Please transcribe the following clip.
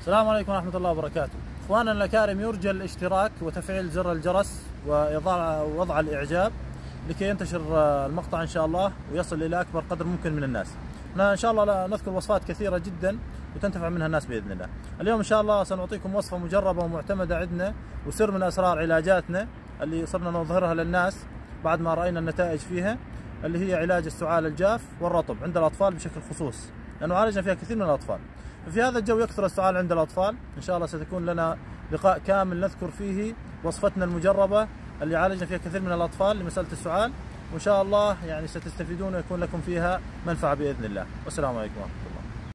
السلام عليكم ورحمة الله وبركاته. اخواننا الأكارم، يرجى الاشتراك وتفعيل زر الجرس ووضع الإعجاب لكي ينتشر المقطع إن شاء الله ويصل إلى أكبر قدر ممكن من الناس. إن شاء الله نذكر وصفات كثيرة جدا وتنتفع منها الناس بإذن الله. اليوم إن شاء الله سنعطيكم وصفة مجربة ومعتمدة عندنا وسر من أسرار علاجاتنا اللي صرنا نظهرها للناس بعد ما رأينا النتائج فيها، اللي هي علاج السعال الجاف والرطب عند الأطفال بشكل خصوص، لأنه عالجنا فيها كثير من الأطفال. في هذا الجو يكثر السعال عند الأطفال. إن شاء الله ستكون لنا لقاء كامل نذكر فيه وصفتنا المجربة اللي عالجنا فيها كثير من الأطفال لمسألة السعال، وإن شاء الله يعني ستستفيدون ويكون لكم فيها منفعة بإذن الله. والسلام عليكم.